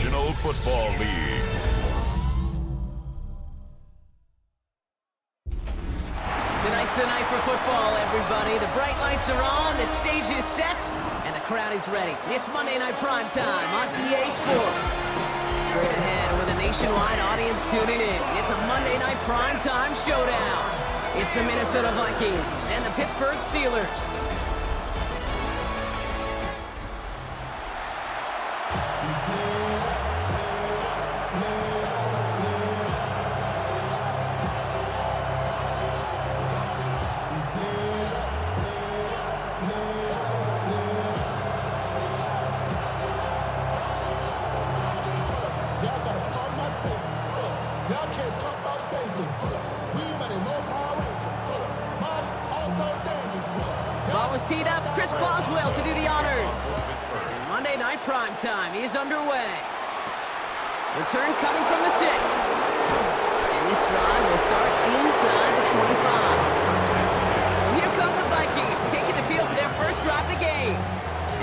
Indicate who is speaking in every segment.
Speaker 1: National Football League.
Speaker 2: Tonight's the night for football, everybody. The bright lights are on, the stage is set, and the crowd is ready. It's Monday Night Prime Time on EA Sports. Straight ahead with a nationwide audience tuning in. It's a Monday Night Prime Time showdown. It's the Minnesota Vikings and the Pittsburgh Steelers. Ball was teed up. Chris Boswell to do the honors. And Monday Night Prime Time is underway. Return coming from the 6. And this drive will start inside the 25. So here come the Vikings, taking the field for their first drive of the game.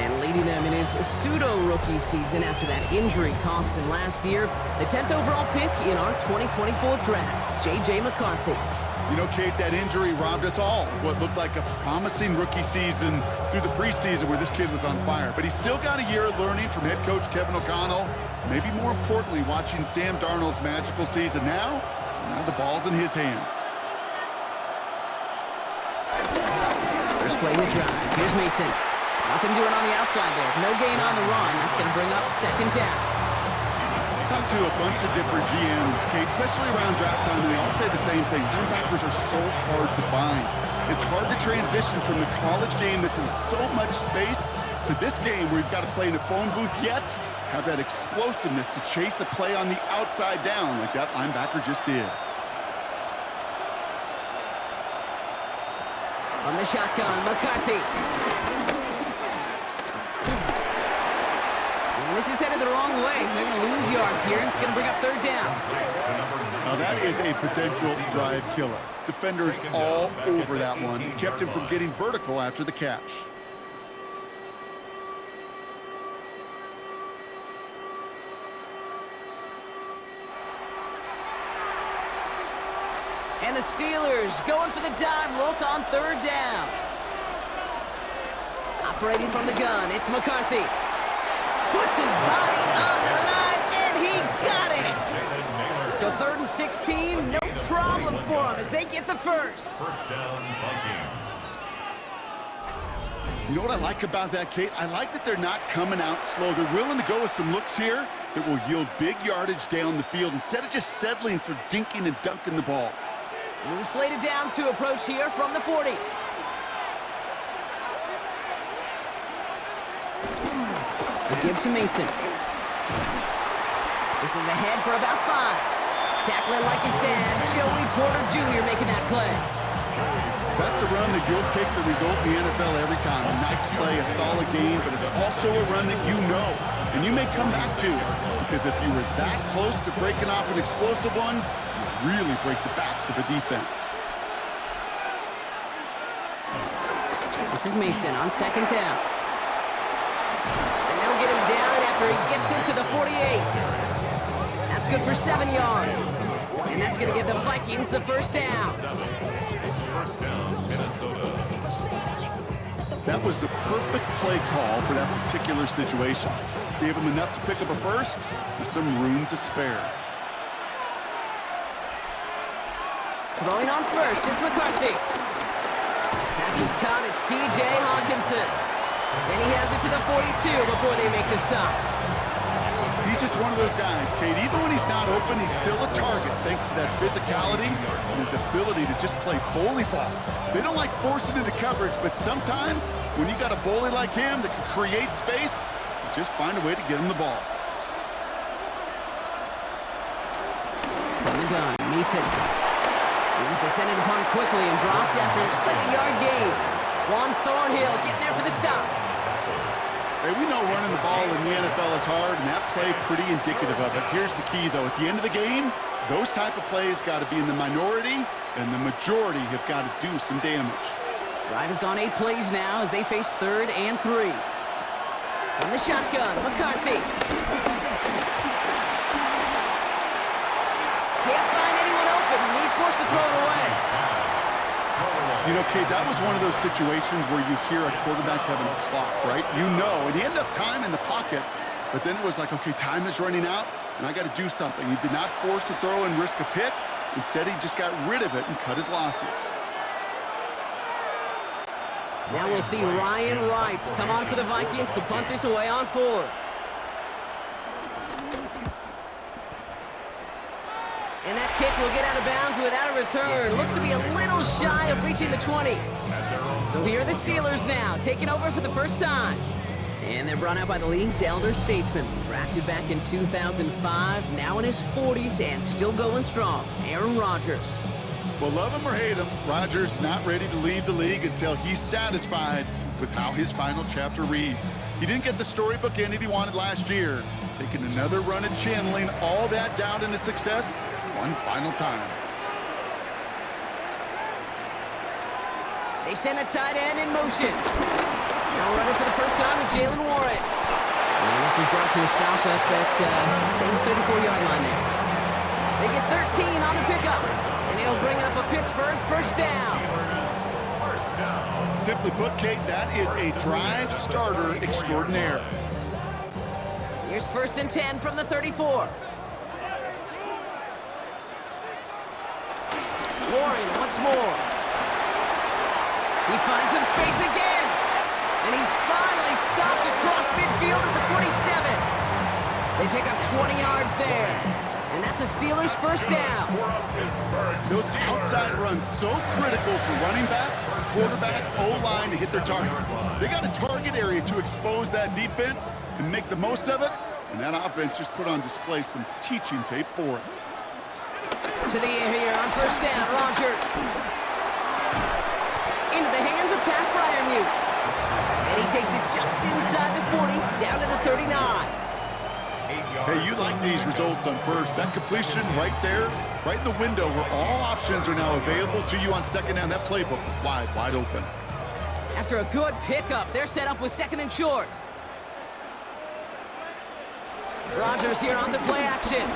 Speaker 2: And leading them in his pseudo-rookie season after that injury cost him last year. The 10th overall pick in our 2024 draft, J.J. McCarthy.
Speaker 3: You know, Kate, that injury robbed us all of what looked like a promising rookie season through the preseason where this kid was on fire. But he's still got a year of learning from head coach Kevin O'Connell. Maybe more importantly, watching Sam Darnold's magical season. Now the ball's in his hands.
Speaker 2: First play in the drive. Here's Mason. Nothing doing on the outside there. No gain on the run. That's going to bring up second down.
Speaker 3: I talked to a bunch of different GMs, Kate, especially around draft time, and they all say the same thing. Linebackers are so hard to find. It's hard to transition from the college game that's in so much space to this game where you've got to play in a phone booth yet have that explosiveness to chase a play on the outside down like that linebacker just did.
Speaker 2: On the shotgun, McCarthy. And this is headed the wrong way. They're going to lose yards here. It's going to bring up third down.
Speaker 3: Now that is a potential drive killer. Defenders all over that one. Kept him from getting vertical after the catch.
Speaker 2: And the Steelers going for the dime look on third down. Operating from the gun, it's McCarthy. Puts his body on the line, and he got it! So 3rd and 16, no problem for them as they get the first.
Speaker 1: First down, Vikings.
Speaker 3: You know what I like about that, Kate? I like that they're not coming out slow. They're willing to go with some looks here that will yield big yardage down the field instead of just settling for dinking and dunking the ball.
Speaker 2: New slated downs to approach here from the 40. The give to Mason. This is ahead for about 5. Tackling like his dad, Joey Porter Jr. making that play.
Speaker 3: That's a run that you'll take the result in the NFL every time. A nice play, a solid game, but it's also a run that you know, and you may come back to. Because if you were that close to breaking off an explosive one, you really break the backs of a defense.
Speaker 2: This is Mason on second down. And they'll get him down after he gets into the 48. That's good for 7 yards. And that's going to give the Vikings the first down.
Speaker 1: First down, Minnesota.
Speaker 3: That was the perfect play call for that particular situation. Gave him enough to pick up a first with some room to spare.
Speaker 2: Throwing on first, it's McCarthy. Pass is caught, it's T.J. Hawkinson. Then he has it to the 42 before they make the stop.
Speaker 3: He's just one of those guys, Kate. Even when he's not open, he's still a target thanks to that physicality and his ability to just play bully ball. They don't like forcing into coverage, but sometimes when you got a bully like him that can create space, you just find a way to get him the ball.
Speaker 2: From the gun, Mason. He's descended upon quickly and dropped after a 2-yard gain. Juan Thornhill getting there for the stop.
Speaker 3: Hey, we know running the ball in the NFL is hard, and that play pretty indicative of it. Here's the key, though. At the end of the game, those type of plays got to be in the minority, and the majority have got to do some damage.
Speaker 2: Drive has gone 8 plays now as they face 3rd and 3. From the shotgun, McCarthy. Can't find anyone open, and he's forced to throw it away.
Speaker 3: You know, Kate, that was one of those situations where you hear a quarterback having a clock, right? You know, and he had enough time in the pocket, but then it was like, okay, time is running out, and I got to do something. He did not force a throw and risk a pick. Instead, he just got rid of it and cut his losses.
Speaker 2: Now we'll see Ryan Wright come on for the Vikings to punt this away on fourth. And that kick will get out of bounds without a return. Looks to be a little shy of reaching the 20. So here are the Steelers now, taking over for the first time. And they're brought out by the league's elder statesman. Drafted back in 2005, now in his 40s and still going strong. Aaron Rodgers.
Speaker 3: Well, love him or hate him, Rodgers not ready to leave the league until he's satisfied with how his final chapter reads. He didn't get the storybook ending he wanted last year. Taking another run at channeling all that doubt into success one final time.
Speaker 2: They send a tight end in motion. Now running for the first time with Jalen Warren. And this is brought to a stop up at the 34-yard line there. They get 13 on the pickup. And it'll bring up a Pittsburgh first down.
Speaker 3: Simply put, Kate, that is a drive starter extraordinaire.
Speaker 2: Here's 1st and 10 from the 34. Warren once more. He finds some space again. And he's finally stopped across midfield at the 47. They pick up 20 yards there. And that's a Steelers first down.
Speaker 3: Those outside runs so critical for running back, quarterback, O-line to hit their targets. They got a target area to expose that defense and make the most of it. And that offense just put on display some teaching tape for it.
Speaker 2: To the air here on first down, Rodgers. Into the hands of Pat Fryermuth. And he takes it just inside the 40, down to the 39.
Speaker 3: Hey, you like these results on first. That completion right there, right in the window where all options are now available to you on second down. That playbook wide open.
Speaker 2: After a good pickup, they're set up with 2nd and short. Rodgers here on the play action.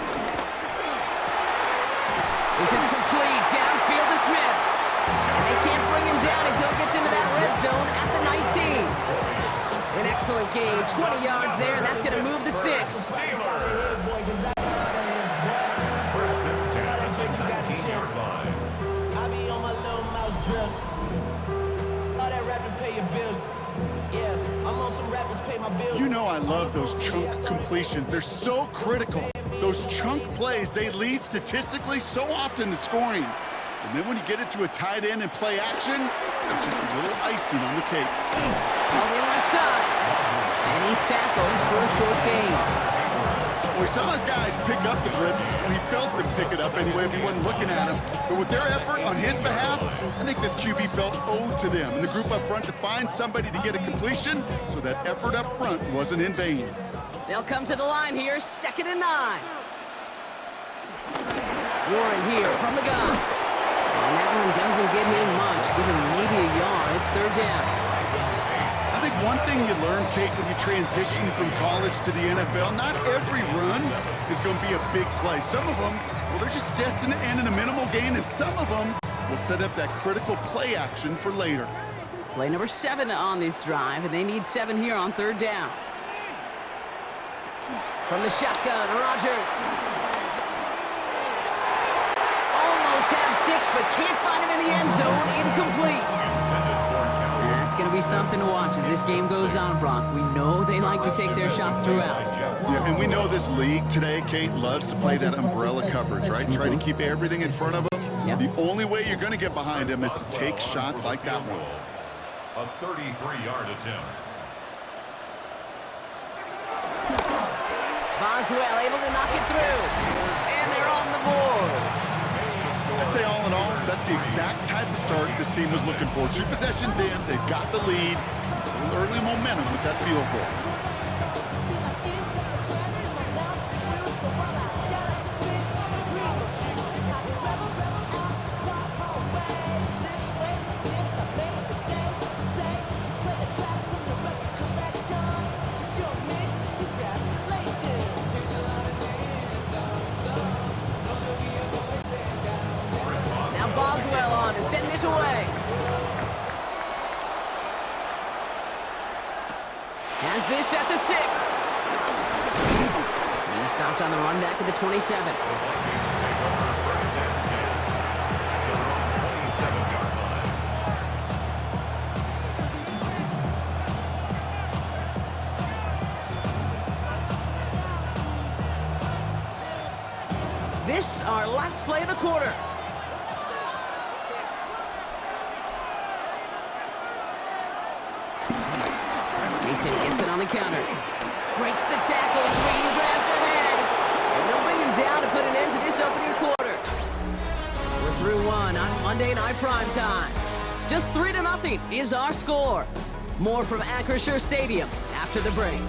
Speaker 2: This is complete, downfield to Smith. And they can't bring him down until he gets into that red zone at the 19. An excellent game, 20 yards there, and that's going to move the sticks.
Speaker 1: First and 10 at the 19-yard line.
Speaker 4: I be on my little mouse drill. All that rapping pay your bills. Yeah, I'm on some rappers pay my bills.
Speaker 3: You know I love those chunk completions. They're so critical. Those chunk plays, they lead statistically so often to scoring. And then when you get it to a tight end and play action, it's just a little icing on the cake.
Speaker 2: On the left side. And he's tackled for a short gain.
Speaker 3: Well, we saw his guys pick up the blitz when he felt them pick it up anyway if he wasn't looking at him. But with their effort on his behalf, I think this QB felt owed to them and the group up front to find somebody to get a completion so that effort up front wasn't in vain.
Speaker 2: They'll come to the line here, 2nd and 9. Warren here from the gun. And that one doesn't get him much, give him maybe a yard. It's 3rd down.
Speaker 3: I think one thing you learn, Kate, when you transition from college to the NFL, not every run is going to be a big play. Some of them, well, they're just destined to end in a minimal gain, and some of them will set up that critical play action for later.
Speaker 2: Play number 7 on this drive, and they need 7 here on 3rd down. From the shotgun, Rodgers. Almost had 6, but can't find him in the end zone. Incomplete. That's going to be something to watch as this game goes on, Brock. We know they like to take their shots throughout.
Speaker 3: Yeah, and we know this league today, Kate, loves to play that umbrella coverage, right? Try to keep everything in front of them.
Speaker 2: Yep.
Speaker 3: The only way you're going to get behind them is to take shots like that one.
Speaker 1: A 33-yard attempt.
Speaker 2: Boswell able to knock it through. And they're on the board.
Speaker 3: I'd say all in all, that's the exact type of start this team was looking for. 2 possessions in, they've got the lead. A little early momentum with that field goal.
Speaker 2: Boswell on to send this away. Has this at the 6. He's stopped on the run back at the 27.
Speaker 1: The Vikings take over first and 10 at their own 27-yard line.
Speaker 2: This our last play of the quarter. Mason gets it on the counter. Breaks the tackle, green grass ahead. And they'll bring him down to put an end to this opening quarter. We're through one on Monday Night Primetime. Just 3-0 is our score. More from Acrisure Stadium after the break.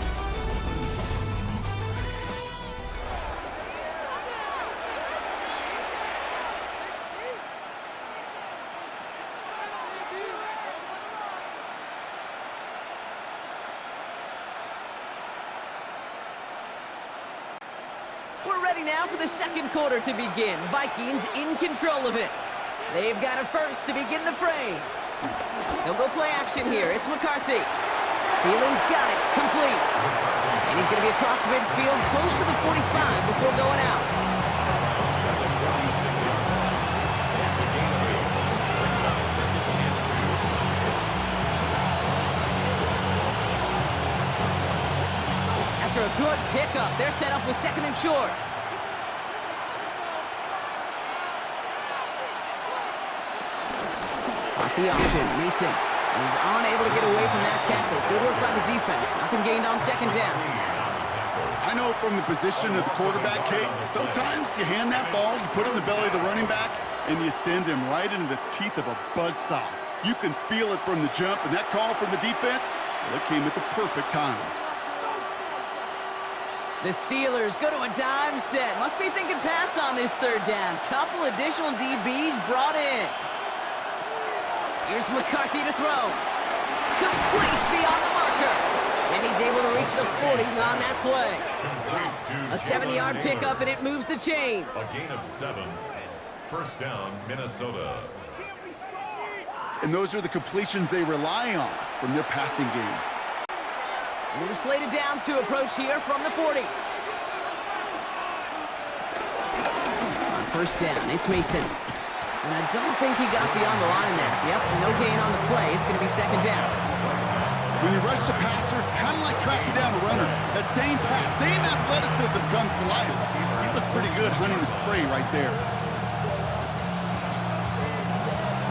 Speaker 2: We're ready now for the second quarter to begin. Vikings in control of it. They've got a first to begin the frame. They'll go play action here. It's McCarthy. Thielens got it. Complete. And he's going to be across midfield close to the 45 before going out.
Speaker 1: At the 46-yard line. It's a gain of 8. Brings up second and 2.
Speaker 2: After a good pickup, they're set up with second and short. Off the option, Mason. He's unable to get away from that tackle. Good work by the defense. Nothing gained on second down.
Speaker 3: I know from the position of the quarterback, Kate, sometimes you hand that ball, you put it in the belly of the running back, and you send him right into the teeth of a buzzsaw. You can feel it from the jump, and that call from the defense, well, it came at the perfect time.
Speaker 2: The Steelers go to a dime set. Must be thinking pass on this third down. Couple additional DBs brought in. Here's McCarthy to throw. Complete beyond the marker. And he's able to reach the 40 on that play. A 70-yard pickup, and it moves the chains.
Speaker 1: A gain of 7. First down, Minnesota.
Speaker 3: And those are the completions they rely on from their passing game.
Speaker 2: New slated downs to approach here from the 40. On first down, it's Mason. And I don't think he got beyond the line there. Yep, no gain on the play. It's going to be second down.
Speaker 3: When you rush the passer, it's kind of like tracking down a runner. That same pass, same athleticism comes to life. He looked pretty good hunting his prey right there.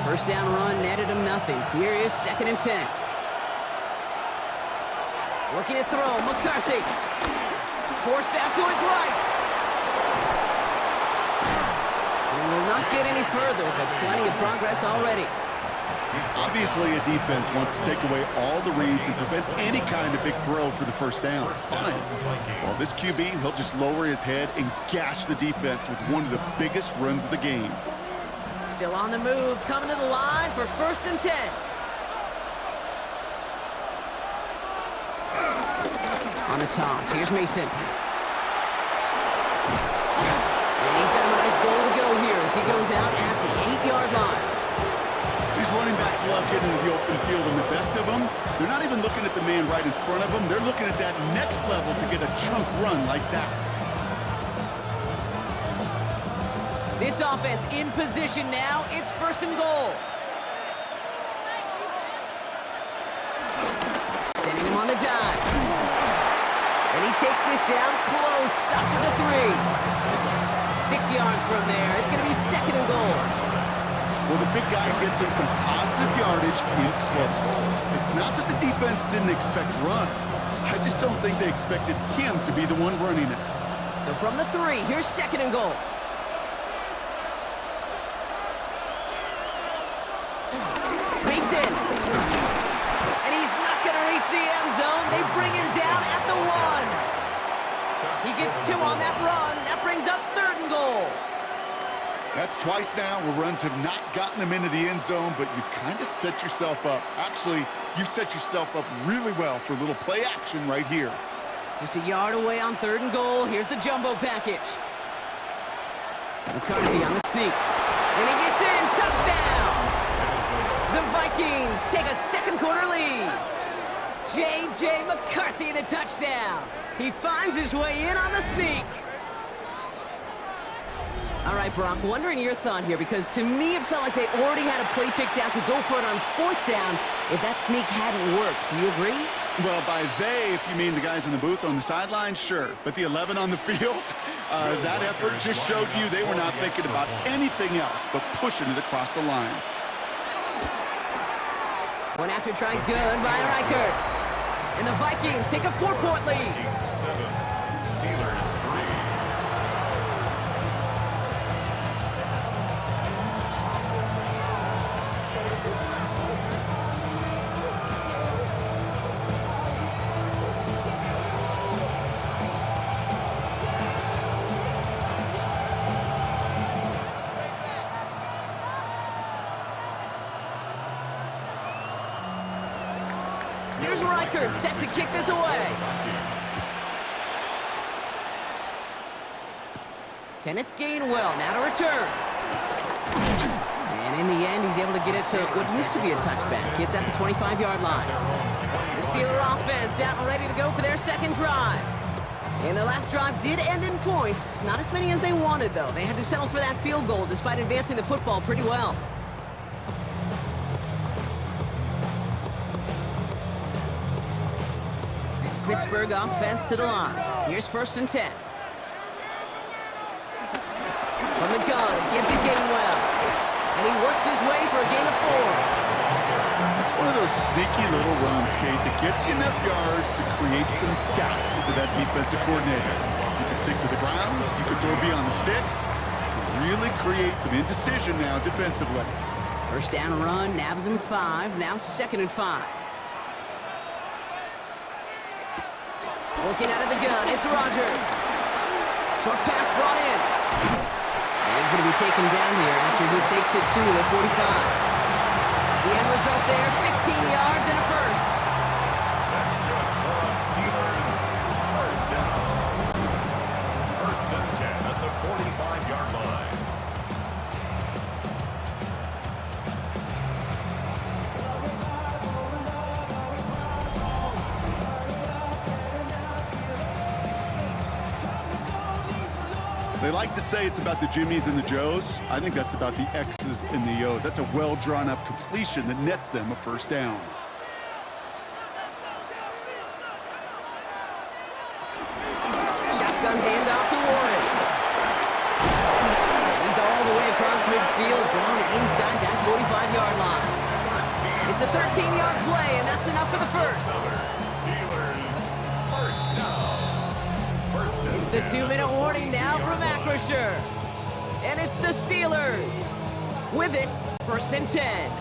Speaker 2: First down run netted him nothing. Here is second and 10. Looking to throw, McCarthy. Forced out to his right. And will not get any further, but plenty of progress already.
Speaker 3: Obviously, a defense wants to take away all the reads and prevent any kind of big throw for the first down. Fine. Well, this QB, he'll just lower his head and gash the defense with one of the biggest runs of the game.
Speaker 2: Still on the move, coming to the line for first and 10. On the toss, here's Mason. And he's got a nice goal to go here as he goes out at the 8-yard line.
Speaker 3: These running backs love getting into the open field, and the best of them, they're not even looking at the man right in front of them. They're looking at that next level to get a chunk run like that.
Speaker 2: This offense in position now. It's first and goal. Sending him on the dive. And he takes this down close, up to the 3. 6 yards from there. It's going to be second and goal.
Speaker 3: Well, the big guy gets him some positive yardage in close. It's not that the defense didn't expect runs. I just don't think they expected him to be the one running it.
Speaker 2: So from the 3, here's second and goal. Mason. And he's not going to reach the end zone. They bring him down at the 1. He gets 2 on that run. That brings up third and goal.
Speaker 3: That's twice now where runs have not gotten them into the end zone, but you've kind of set yourself up. Actually, you've set yourself up really well for a little play action right here.
Speaker 2: Just a yard away on third and goal. Here's the jumbo package. McCarthy on the sneak. And he gets in. Touchdown. The Vikings take a second quarter lead. J.J. McCarthy, the touchdown. He finds his way in on the sneak. All right, Brock, wondering your thought here, because to me it felt like they already had a play picked out to go for it on fourth down if that sneak hadn't worked. Do you agree?
Speaker 3: Well, by they, if you mean the guys in the booth on the sideline, sure. But the 11 on the field, that effort just showed you they were not thinking about anything else but pushing it across the line.
Speaker 2: One after try good by Reichert. And the Vikings take a 4-point lead.
Speaker 1: 7, Steelers 3.
Speaker 2: Here's Reichert set to kick this away. Kenneth Gainwell now to return. And in the end, he's able to get it to what used to be a touchback. It's at the 25-yard line. The Steeler offense out and ready to go for their second drive. And their last drive did end in points. Not as many as they wanted, though. They had to settle for that field goal despite advancing the football pretty well. Pittsburgh offense to the line. Here's 1st and 10. From the gun, a give to Gainwell. And he works his way for a gain of 4.
Speaker 3: It's one of those sneaky little runs, Kate, that gets you enough yards to create some doubt into that defensive coordinator. You can stick to the ground, you can throw beyond the sticks, really create some indecision now defensively.
Speaker 2: First down run, nabs him 5, now 2nd and 5. Working out of the gun, it's Rodgers. Short pass brought in. And he's going to be taken down here after he takes it to the 45. The end result there, 15 yards and a first.
Speaker 1: That's good for us Steelers. First down. 1st and 10 at the 45-yard line.
Speaker 3: They like to say it's about the Jimmies and the Joes. I think that's about the X's and the O's. That's a well-drawn-up completion that nets them a first down.
Speaker 2: Shotgun handoff to Warren. He's all the way across midfield, down inside that 45-yard line. It's a 13-yard play, and that's enough for the first.
Speaker 1: Steelers. First down.
Speaker 2: It's the 2-minute warning now from Acrisure. And it's the Steelers. With it, 1st and 10.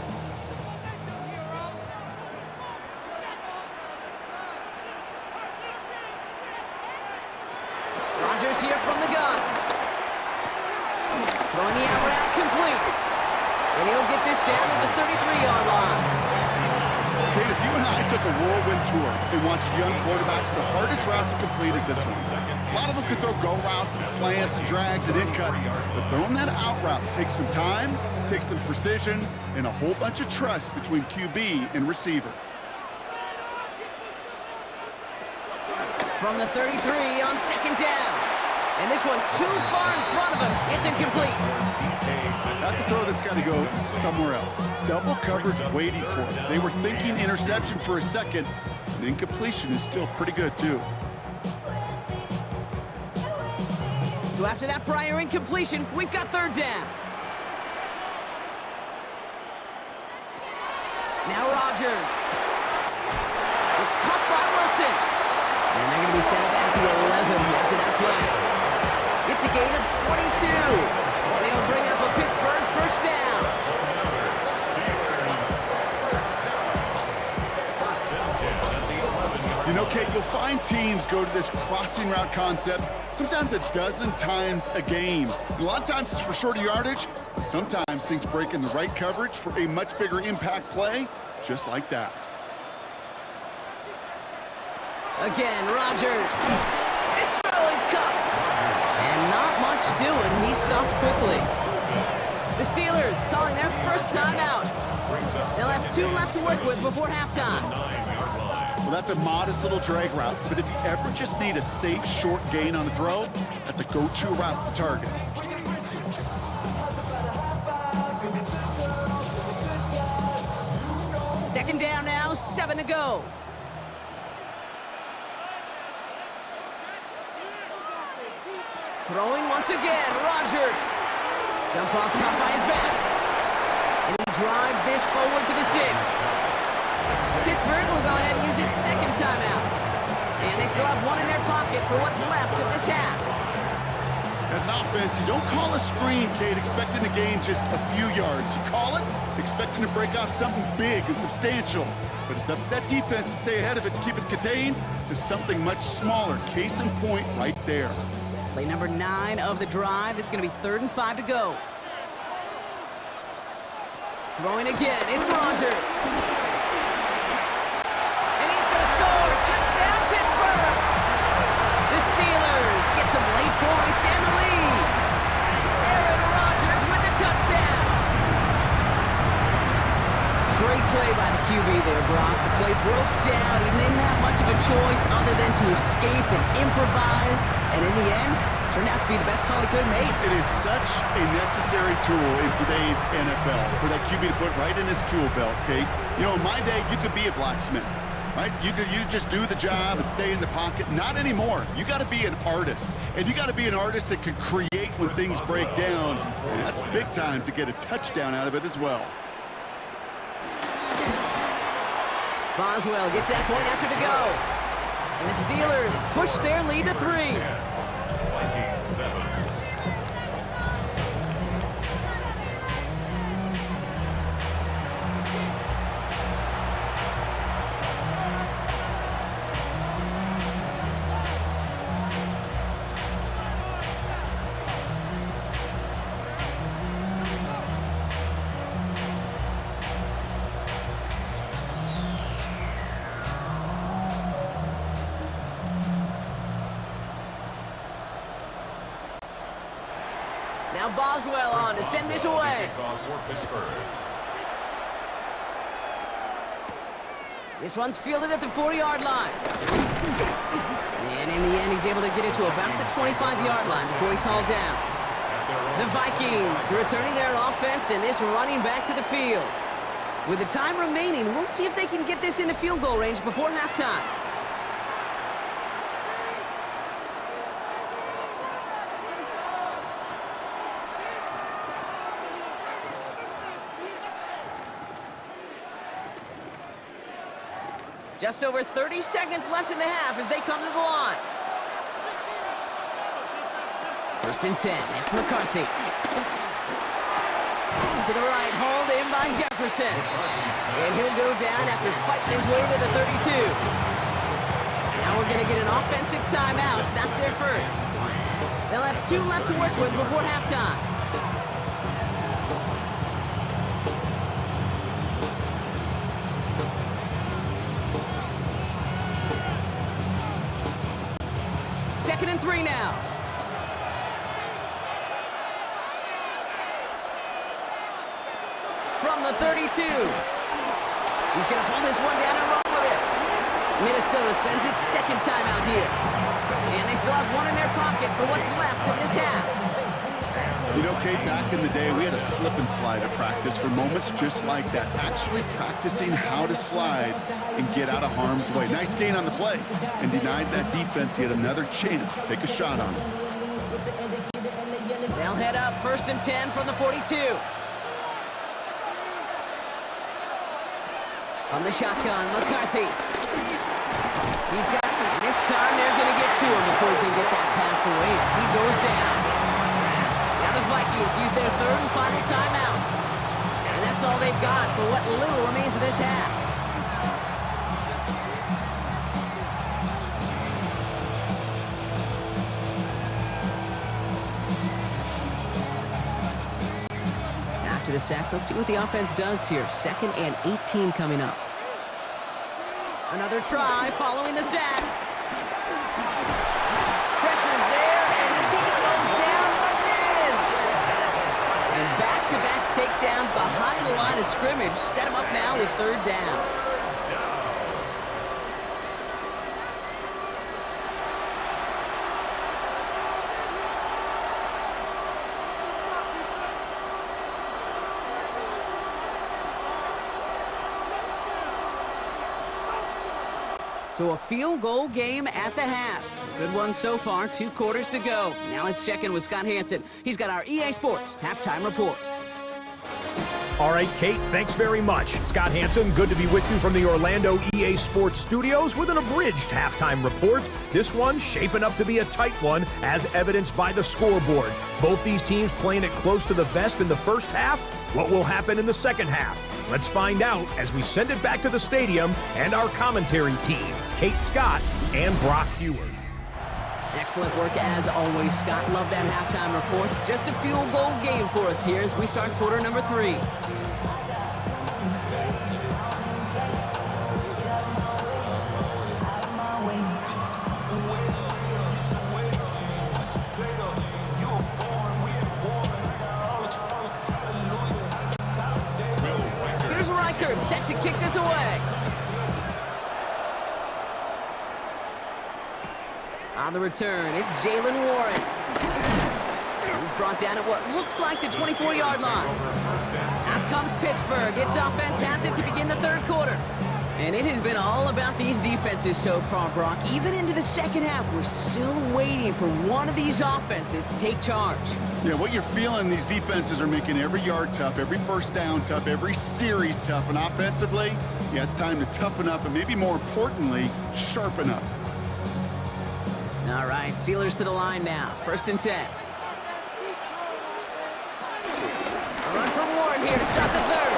Speaker 2: Rodgers here from the gun. Throwing the out route complete. And he'll get this down at the 33-yard line.
Speaker 3: Kate, if you and I took a whirlwind tour and watched young quarterbacks, the hardest route to complete is this one. A lot of them could throw go routes and slants and drags and in cuts, but throwing that out route takes some time, takes some precision, and a whole bunch of trust between QB and receiver.
Speaker 2: From the 33 on 2nd down. And this one too far in front of him. It's incomplete.
Speaker 3: That's a throw that's got to go somewhere else. Double coverage waiting for it. They were thinking interception for a second. And incompletion is still pretty good, too.
Speaker 2: So after that prior incompletion, we've got 3rd down. Now Rodgers. It's caught by Wilson. And they're going to be set up at the 11 after that play. It's a gain of 22. And he'll bring up a Pittsburgh first down.
Speaker 3: You know, Kate, you'll find teams go to this crossing route concept sometimes a dozen times a game. And a lot of times it's for shorter yardage, but sometimes things break in the right coverage for a much bigger impact play, just like that.
Speaker 2: Again, Rodgers. This throw is caught. And not much doing. He stopped quickly. The Steelers calling their first timeout. They'll have 2 left to work with before halftime.
Speaker 1: 9-yard line.
Speaker 3: Well, that's a modest little drag route, but if you ever just need a safe, short gain on the throw, that's a go-to route to target.
Speaker 2: Second down now, 7 to go. Throwing once again, Rodgers. Dump off caught by his back. And he drives this forward to the 6. Pittsburgh will go ahead and use its second timeout. And they still have 1 in their pocket for what's left of this half.
Speaker 3: As an offense, you don't call a screen, Kate, expecting to gain just a few yards. You call it expecting to break off something big and substantial. But it's up to that defense to stay ahead of it, to keep it contained to something much smaller. Case in point right there.
Speaker 2: Play number 9 of the drive. It's going to be 3rd and 5 to go. Throwing again, it's Rodgers. And he's going to score. Touchdown, Pittsburgh! The Steelers get some late points and the lead. Aaron Rodgers with the touchdown. Great play by the QB there, Brock. The play broke down. He didn't have much of a choice other than to escape and improvise. And in the end, turned out to be the best call he could have made.
Speaker 3: It is such a necessary tool in today's NFL for that QB to put right in his tool belt, Kate. You know, in my day, you could be a blacksmith, right? You just do the job and stay in the pocket. Not anymore. You got to be an artist. And you got to be an artist that can create when things break down. And that's big time to get a touchdown out of it as well.
Speaker 2: Boswell gets that point after to go. And the Steelers push their lead to 3.
Speaker 1: Vikings 7.
Speaker 2: Now Boswell on to send this away.
Speaker 1: For Pittsburgh.
Speaker 2: This one's fielded at the 40-yard line. And in the end, he's able to get it to about the 25-yard line before he's hauled down. The Vikings returning their offense and this running back to the field. With the time remaining, we'll see if they can get this into field goal range before halftime. Just over 30 seconds left in the half as they come to the line. 1st and 10, it's McCarthy. To the right, hauled in by Jefferson. And he'll go down after fighting his way to the 32. Now we're going to get an offensive timeout. That's their first. They'll have 2 left to work with before halftime. Second and 3 now. From the 32. He's going to pull this one down and run with it. Minnesota spends its second time out here. And they still have 1 in their pocket for what's left of this half.
Speaker 3: You know, Kate, back in the day, we had a slip and slide at practice for moments just like that. Actually practicing how to slide and get out of harm's way. Nice gain on the play and denied that defense yet another chance to take a shot on him.
Speaker 2: They'll head up 1st and 10 from the 42. From the shotgun, McCarthy. He's got it. This time they're going to get to him before he can get that pass away as he goes down. Now the Vikings use their 3rd and final timeout. And that's all they've got for what little remains of this half. After the sack, let's see what the offense does here. 2nd and 18 coming up. Another try following the sack. Pressure's there, and he goes down again. And back back-to-back takedowns behind the line of scrimmage. Set him up now with third down. So a field goal game at the half. Good one so far, 2 quarters to go. Now let's check in with Scott Hansen. He's got our EA Sports halftime report.
Speaker 5: All right, Kate, thanks very much. Scott Hansen, good to be with you from the Orlando EA Sports studios with an abridged halftime report. This one shaping up to be a tight one, as evidenced by the scoreboard. Both these teams playing it close to the vest in the first half. What will happen in the second half? Let's find out as we send it back to the stadium and our commentary team, Kate Scott and Brock Hewer.
Speaker 2: Excellent work as always, Scott. Love that halftime report. Just a field goal game for us here as we start quarter number 3. Set to kick this away. On the return, it's Jalen Warren. He's brought down at what looks like the 24-yard line. Out comes Pittsburgh. Its offense has it to begin the third quarter. And it has been all about these defenses so far, Brock. Even into the second half, we're still waiting for one of these offenses to take charge.
Speaker 3: Yeah, what you're feeling, these defenses are making every yard tough, every first down tough, every series tough. And offensively, yeah, it's time to toughen up and maybe more importantly, sharpen up.
Speaker 2: All right, Steelers to the line now. 1st and 10. A run from Warren here to start the third.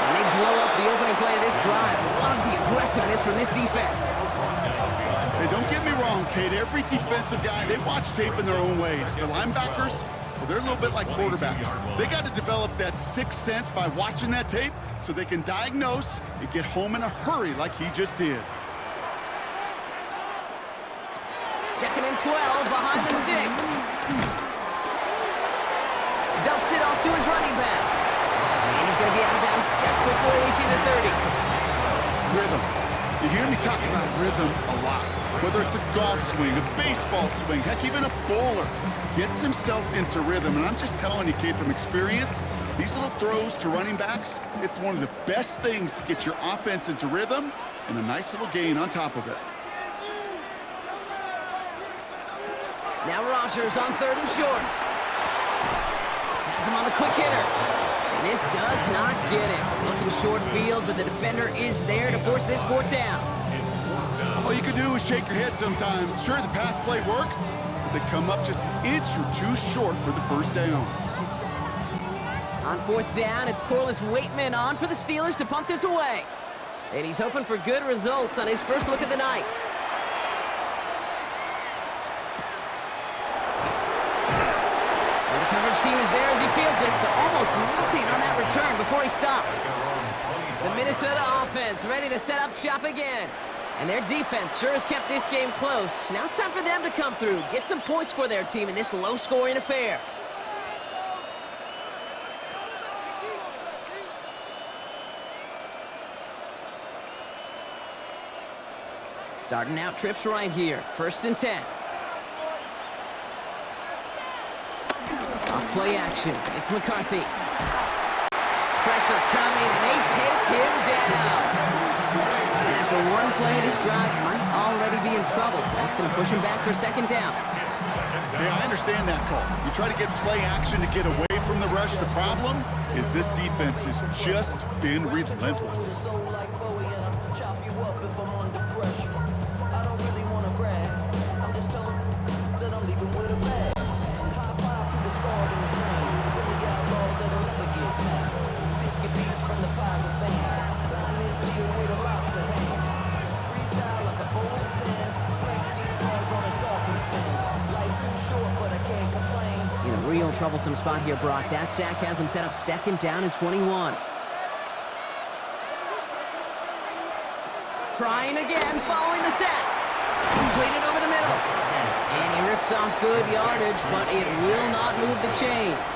Speaker 2: And they blow up the opening play of this drive. Love the aggressiveness from this defense.
Speaker 3: Hey, don't get me wrong, Kate. Every defensive guy, they watch tape in their own ways. The linebackers, well, they're a little bit like quarterbacks. They got to develop that sixth sense by watching that tape so they can diagnose and get home in a hurry like he just did.
Speaker 2: 2nd and 12 behind the sticks. Dumps it off to his running back. And he's going to be out of bounds just before reaching the 30.
Speaker 3: Rhythm. You hear me talk about rhythm a lot. Whether it's a golf swing, a baseball swing, heck, even a bowler gets himself into rhythm. And I'm just telling you, Kate, from experience, these little throws to running backs, it's one of the best things to get your offense into rhythm and a nice little gain on top of it.
Speaker 2: Now Rodgers on 3rd and short. Has him on the quick hitter. And this does not get it. Looking short field, but the defender is there to force this 4th down.
Speaker 3: All you can do is shake your head sometimes. Sure, the pass play works, but they come up just an inch or two short for the 1st down.
Speaker 2: On 4th down, it's Corliss Waitman on for the Steelers to punt this away. And he's hoping for good results on his first look of the night. Coverage team is there as he fields it, so almost nothing on that return before he stopped. The Minnesota offense ready to set up shop again. And their defense sure has kept this game close. Now it's time for them to come through, get some points for their team in this low-scoring affair. Starting out trips right here, 1st and 10. Off play action, it's McCarthy. Pressure coming, and they take him down. And after one play, this drive might already be in trouble. That's going to push him back for 2nd down.
Speaker 3: Yeah, I understand that call. You try to get play action to get away from the rush. The problem is this defense has just been relentless.
Speaker 2: Real troublesome spot here, Brock. That sack has him set up 2nd down and 21. Trying again, following the sack. Completed over the middle. And he rips off good yardage, but it will not move the chains.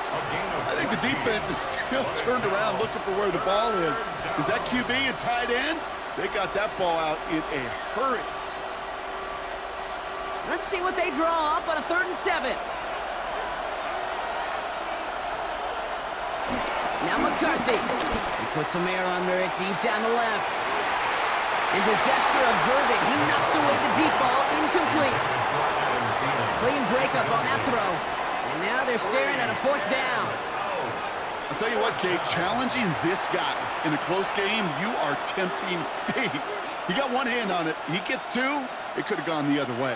Speaker 3: I think the defense is still turned around looking for where the ball is. Is that QB and tight end? They got that ball out in a hurry.
Speaker 2: Let's see what they draw up on a 3rd and 7. Now McCarthy. He puts some air under it deep down the left. And disaster averted. He knocks away the deep ball, incomplete. Clean breakup on that throw. And now they're staring at a 4th down.
Speaker 3: I'll tell you what, Kate, challenging this guy in a close game, you are tempting fate. He got one hand on it. He gets 2. It could have gone the other way.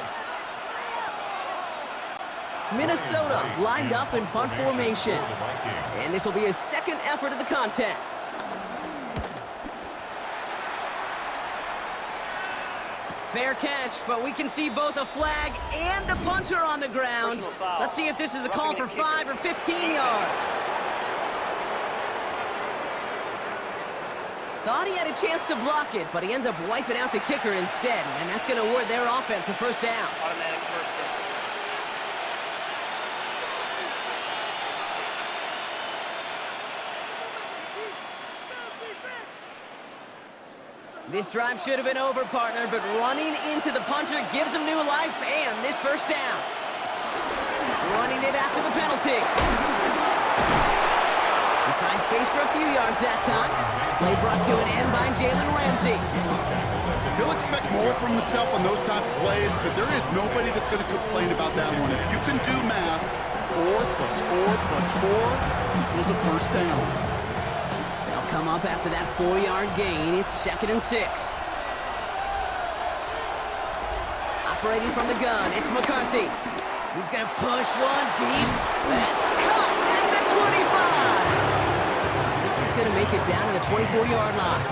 Speaker 2: Minnesota lined up in punt formation. And this will be his 2nd effort of the contest. Fair catch, but we can see both a flag and a punter on the ground. Let's see if this is a call for 5 or 15 yards. Thought he had a chance to block it, but he ends up wiping out the kicker instead, and that's going to award their offense a 1st down.
Speaker 6: Automatic 1st down.
Speaker 2: This drive should have been over, partner, but running into the punter gives him new life and this 1st down. Running it after the penalty. He finds space for a few yards that time. Play brought to an end by Jalen Ramsey.
Speaker 3: He'll expect more from himself on those type of plays, but there is nobody that's going to complain about that one. If you can do math, 4 plus 4 plus 4 equals a 1st down.
Speaker 2: Come up after that 4-yard gain. It's 2nd and 6. Operating from the gun, it's McCarthy. He's going to push one deep. That's caught at the 25. This is going to make it down to the 24-yard line.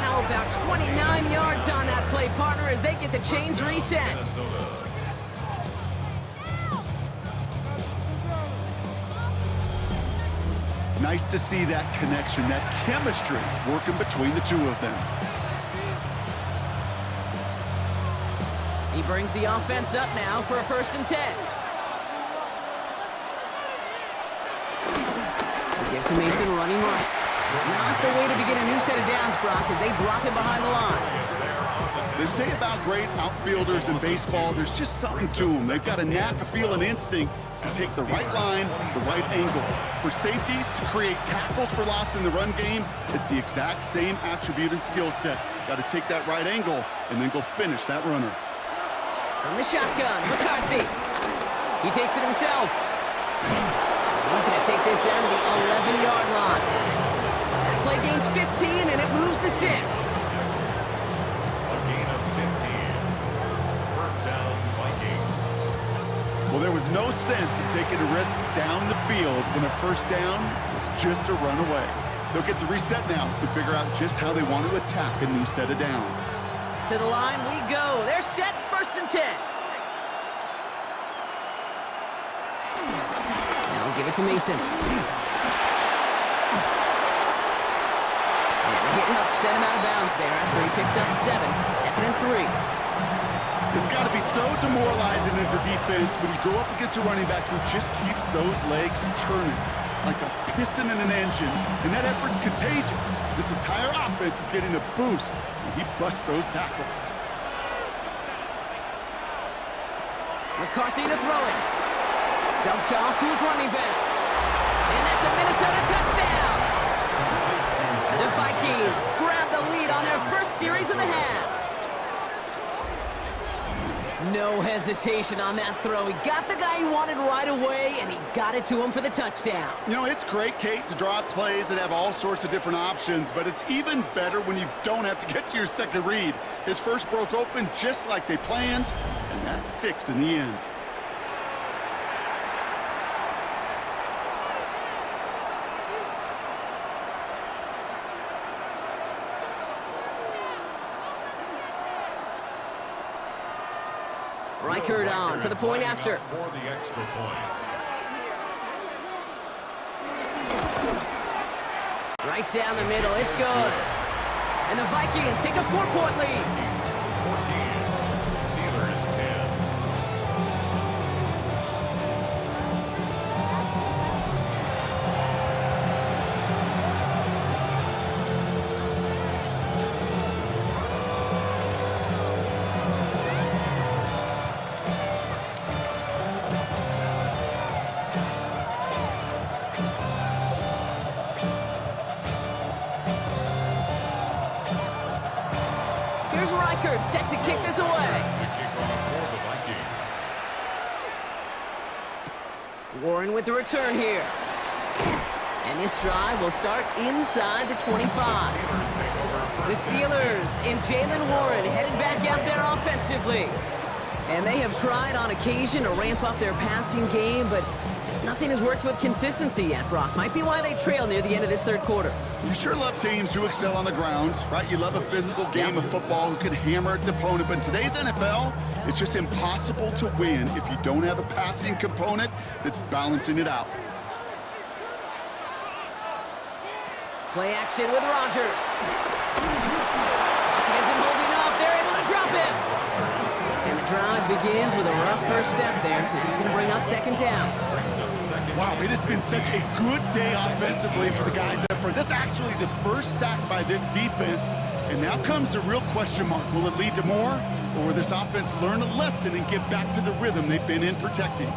Speaker 2: How about 29 yards on that play, partner, as they get the chains reset?
Speaker 3: Nice to see that connection, that chemistry working between the 2 of them.
Speaker 2: He brings the offense up now for a 1st and 10. We give to Mason running right. Not the way to begin a new set of downs, Brock, as they drop him behind the line.
Speaker 3: They say about great outfielders in baseball, there's just something to them. They've got a knack, a feel, an instinct to take the right line, the right angle. For safeties, to create tackles for loss in the run game, it's the exact same attribute and skill set. Got to take that right angle and then go finish that runner.
Speaker 2: From the shotgun, McCarthy. He takes it himself. He's going to take this down to the 11-yard line. That play gains 15, and it moves the sticks.
Speaker 3: Well, there was no sense in taking a risk down the field when a 1st down was just a runaway. They'll get to reset now and figure out just how they want to attack a new set of downs.
Speaker 2: To the line we go. They're set, 1st and 10. Now give it to Mason. And the hit helped send him out of bounds there after he picked up 7. 2nd and 3.
Speaker 3: It's got to be so demoralizing as a defense when you go up against a running back who just keeps those legs churning like a piston in an engine, and that effort's contagious. This entire offense is getting a boost when he busts those tackles.
Speaker 2: McCarthy to throw it. Dumped off to his running back. And that's a Minnesota touchdown. The Vikings grab the lead on their 1st series of the half. No hesitation on that throw. He got the guy he wanted right away, and he got it to him for the touchdown.
Speaker 3: You know, it's great, Kate, to draw up plays and have all sorts of different options, but it's even better when you don't have to get to your 2nd read. His 1st broke open just like they planned, and that's 6 in the end.
Speaker 2: Reichert on for the point after.
Speaker 1: For the extra point.
Speaker 2: Right down the middle, it's good. And the Vikings take a 4-point lead.
Speaker 1: 14, Steelers 10.
Speaker 2: record, set to kick this away.
Speaker 1: Kickoff for the Vikings.
Speaker 2: Warren with the return here. And this drive will start inside the 25. The Steelers and Jalen Warren headed back out there offensively. And they have tried on occasion to ramp up their passing game, but nothing has worked with consistency yet, Brock. Might be why they trail near the end of this third quarter.
Speaker 3: You sure love teams who excel on the ground, right? You love a physical game of football who can hammer the opponent, but in today's NFL, it's just impossible to win if you don't have a passing component that's balancing it out.
Speaker 2: Play action with Rodgers. Pocket isn't holding up. They're able to drop him. And the drive begins with a rough first step there. That's going to bring up second down.
Speaker 3: Wow, it has been such a good day offensively for the guys up front. That's actually the first sack by this defense. And now comes the real question mark. Will it lead to more? Or will this offense learn a lesson and get back to the rhythm they've been in protecting?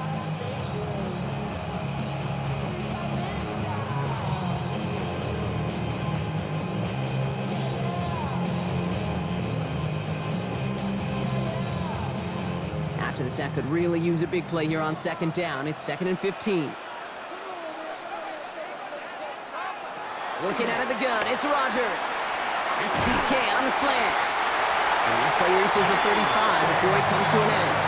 Speaker 2: After the sack could really use a big play here on second down. It's 2nd and 15. Looking out of the gun, it's Rodgers. That's DK on the slant. And this play reaches the 35 before it comes to an end.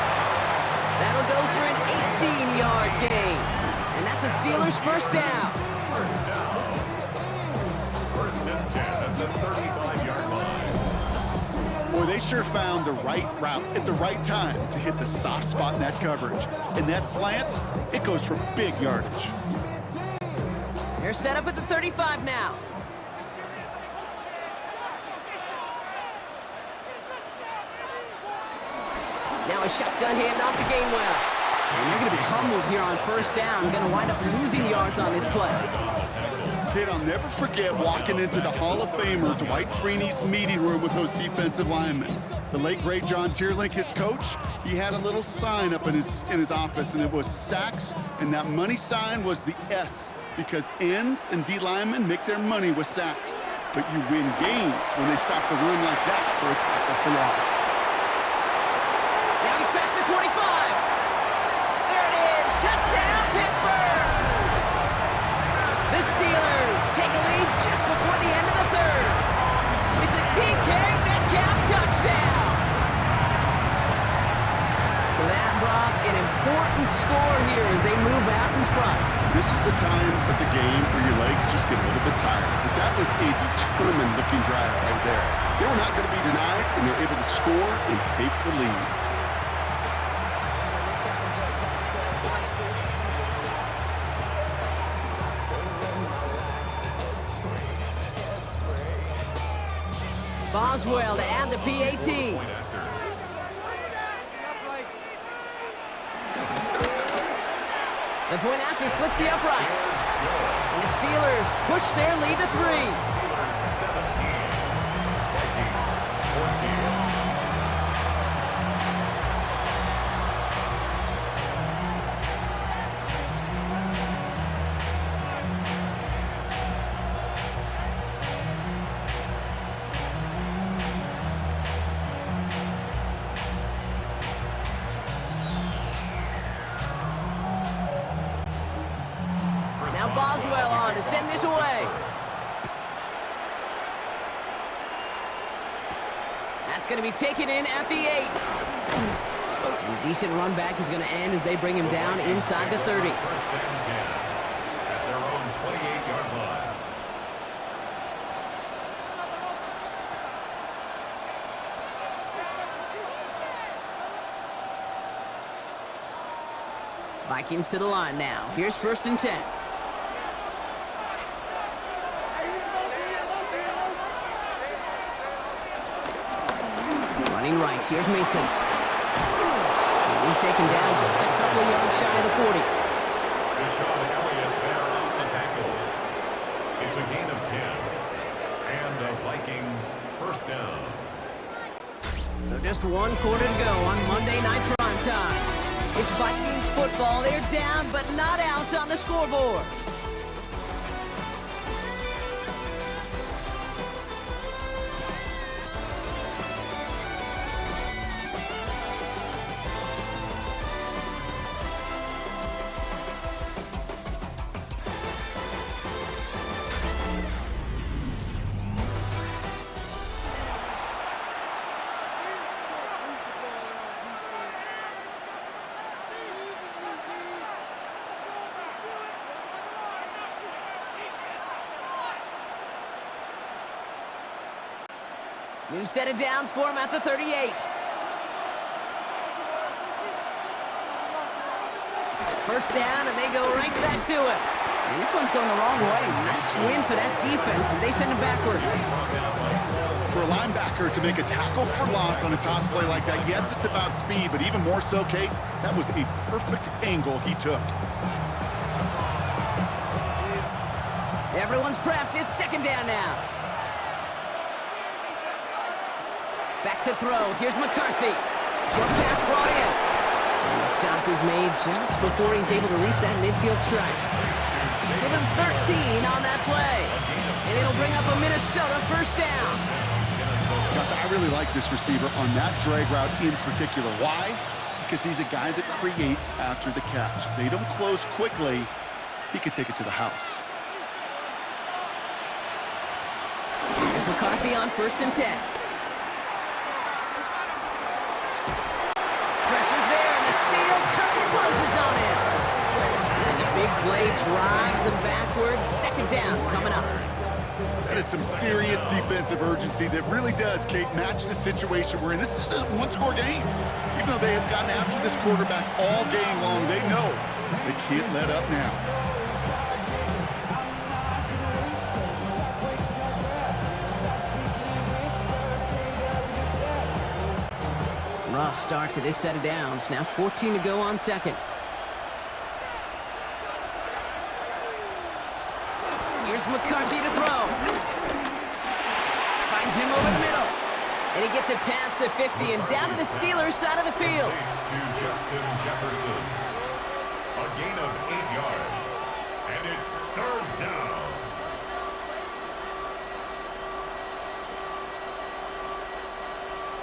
Speaker 2: That'll go for an 18-yard gain. And that's a Steelers first down.
Speaker 1: First down. 1st and 10 at the 35-yard line.
Speaker 3: Boy, they sure found the right route at the right time to hit the soft spot in that coverage. And that slant, it goes for big yardage.
Speaker 2: They're set up at the 35 now. Now a shotgun handoff to Gainwell. And they're going to be humbled here on first down. Going to wind up losing yards on this play.
Speaker 3: Kid, I'll never forget walking into the Hall of Famer Dwight Freeney's meeting room with those defensive linemen. The late, great John Tierlink, his coach, he had a little sign up in his office, and it was sacks, and that money sign was the S, because ends and D linemen make their money with sacks. But you win games when they stop the run like that for a tackle for loss.
Speaker 2: Now he's past the 25. There it is. Touchdown, Pittsburgh. The Steelers take a lead just before the end of the third. It's a DK Metcalf touchdown. So that, Brock, an important score here as they move out in front.
Speaker 3: This is the time of the game where your legs just get a little bit tired. But that was a determined-looking drive right there. They were not going to be denied, and they're able to score and take the lead.
Speaker 2: Boswell to add the PAT. The point after splits the uprights. And the Steelers push their lead to 3.
Speaker 1: 17. Vikings 14.
Speaker 2: Now Boswell on to send this away. That's going to be taken in at the 8. A decent run back is going to end as they bring him down inside the 30.
Speaker 1: 1st and 10 at their own 28-yard line.
Speaker 2: Vikings to the line now. Here's 1st and 10. Running right. Here's Mason. And he's taken down just a couple of yards shy of the 40.
Speaker 1: Deshaun Elliott there on the tackle. It's a gain of 10. And the Vikings first down.
Speaker 2: So just 1 quarter to go on Monday Night Primetime. It's Vikings football. They're down, but not out on the scoreboard. New set of downs for him at the 38. First down, and they go right back to it. And this one's going the wrong way. Nice win for that defense as they send him backwards.
Speaker 3: For a linebacker to make a tackle for loss on a toss play like that, yes, it's about speed, but even more so, Kate, that was a perfect angle he took.
Speaker 2: Everyone's prepped. It's second down now. Back to throw. Here's McCarthy. Short pass brought in. And the stop is made just before he's able to reach that midfield strike. Give him 13 on that play. And it'll bring up a Minnesota first down.
Speaker 3: Gosh, I really like this receiver on that drag route in particular. Why? Because he's a guy that creates after the catch. They don't close quickly. He could take it to the house.
Speaker 2: Here's McCarthy on 1st and 10. Pressure's there, and the steal closes on him. And the big play drives them backwards. Second down coming up.
Speaker 3: That is some serious defensive urgency that really does, Kate, match the situation we're in. This is a one-score game. Even though they have gotten after this quarterback all game long, they know they can't let up now.
Speaker 2: Rough start to this set of downs. Now 14 to go on second. Here's McCarthy to throw. Finds him over the middle. And he gets it past the 50 and down to the Steelers' side of the field.
Speaker 1: To Justin Jefferson. A gain of 8 yards. And it's third down.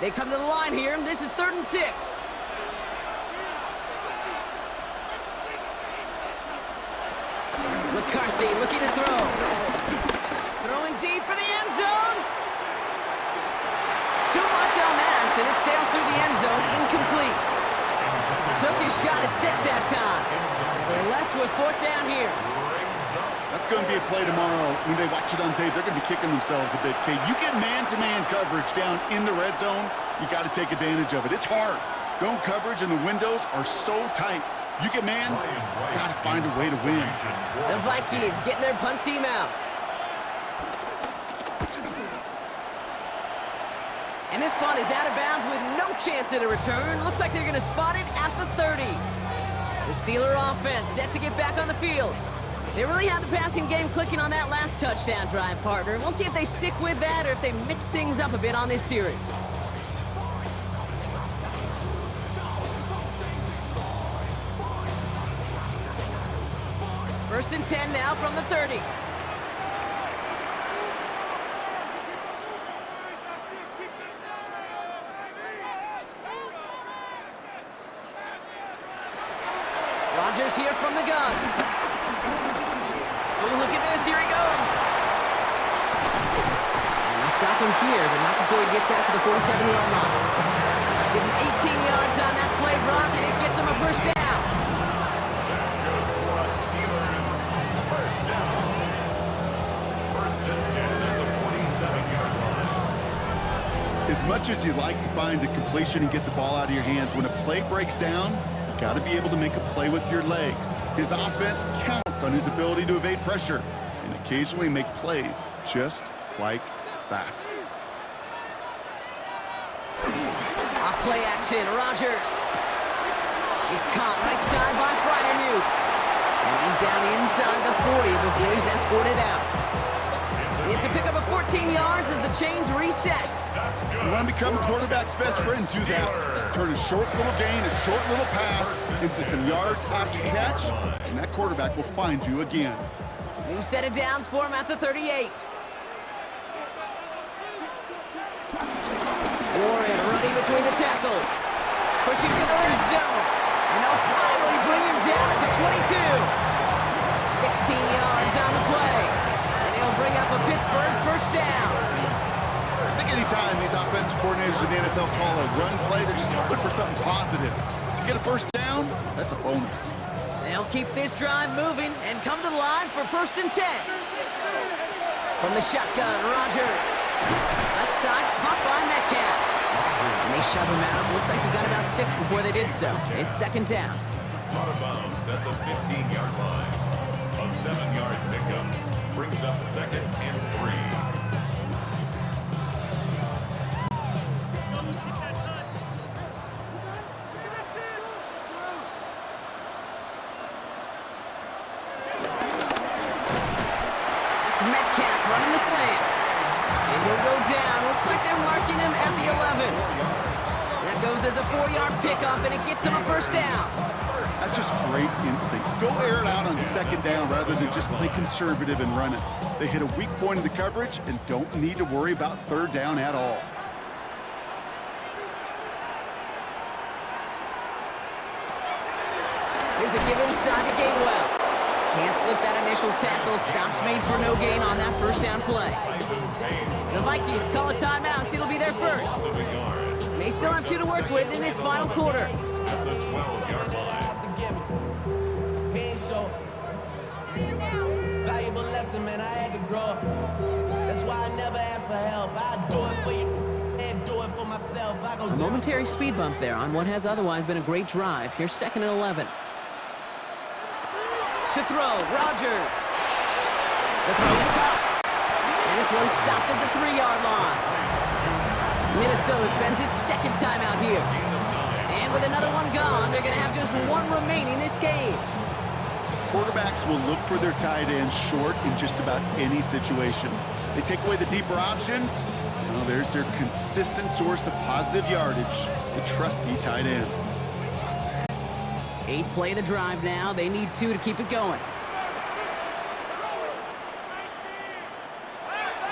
Speaker 2: They come to the line here. This is 3rd and 6. McCarthy looking to throw. Throwing deep for the end zone. Too much on that, and it sails through the end zone, incomplete. Took his shot at 6 that time. They're left with 4th down here.
Speaker 3: That's going to be a play tomorrow. When they watch it on tape, they're going to be kicking themselves a bit, Kate. You get man-to-man coverage down in the red zone, you got to take advantage of it. It's hard. Zone coverage and the windows are so tight. You get man, got to find a way to win.
Speaker 2: The Vikings getting their punt team out. And this punt is out of bounds with no chance at a return. Looks like they're going to spot it at the 30. The Steeler offense set to get back on the field. They really had the passing game clicking on that last touchdown drive, partner. We'll see if they stick with that or if they mix things up a bit on this series. First and 10 now from the 30. Rodgers here from the gun. Oh, look at this. Here he goes. And they'll stop him here, but not before he gets out to the 47-yard line. Give him 18 yards on that play, Brock, and it gets him a first down.
Speaker 1: That's good for us, Steelers. First down. 1st and 10 at the 47-yard line.
Speaker 3: As much as you like to find a completion and get the ball out of your hands, when a play breaks down, you got to be able to make a play with your legs. His offense counts on his ability to evade pressure and occasionally make plays just like that.
Speaker 2: Off play action, Rodgers. It's caught right side by Fryermuth. And he's down inside the 40 before he's escorted out. It's a pickup of 14 yards as the chains reset.
Speaker 3: You want to become a quarterback's best friend, do that. Turn a short little gain, a short little pass into some yards after catch, and that quarterback will find you again.
Speaker 2: New set of downs for him at the 38. Warren running between the tackles. Pushing for the red zone. And they'll finally bring him down at the 22. 16 yards on the play. And he'll bring up a Pittsburgh first down.
Speaker 3: I think anytime these offensive coordinators in the NFL call a run play, they're just hoping for something positive. To get a first down, that's a bonus.
Speaker 2: They'll keep this drive moving and come to the line for 1st and 10. From the shotgun, Rodgers. Left side, caught by Metcalf. And they shove him out. Looks like he got about 6 before they did so. It's second down.
Speaker 1: Out of bounds at the 15-yard line. A 7-yard pickup brings up second and 3.
Speaker 2: Metcalf running the slant. And he'll go down. Looks like they're marking him at the 11. That goes as a 4-yard pickup, and it gets him a first down.
Speaker 3: That's just great instincts. Go air it out on second down rather than just play conservative and run it. They hit a weak point in the coverage and don't need to worry about third down at all.
Speaker 2: Here's a give inside to Gainwell. Can't slip that initial tackle. Stops made for no gain on that first down play. The Vikings call a timeout. It'll be their first. May still have 2 to work with in this final quarter.
Speaker 1: At the 12-yard line.
Speaker 4: He ain't show. Valuable lesson, man. I had to grow up. That's why I never ask for help. I do it for you and do it for myself.
Speaker 2: A momentary speed bump there on what has otherwise been a great drive. Here's second and 11. To throw, Rodgers. The throw is caught. And this one's stopped at the 3-yard line. Minnesota spends its second timeout here. And with another one gone, they're going to have just 1 remaining this game.
Speaker 3: Quarterbacks will look for their tight end short in just about any situation. They take away the deeper options. Well, there's their consistent source of positive yardage, the trusty tight end.
Speaker 2: 8th play of the drive now. They need 2 to keep it going.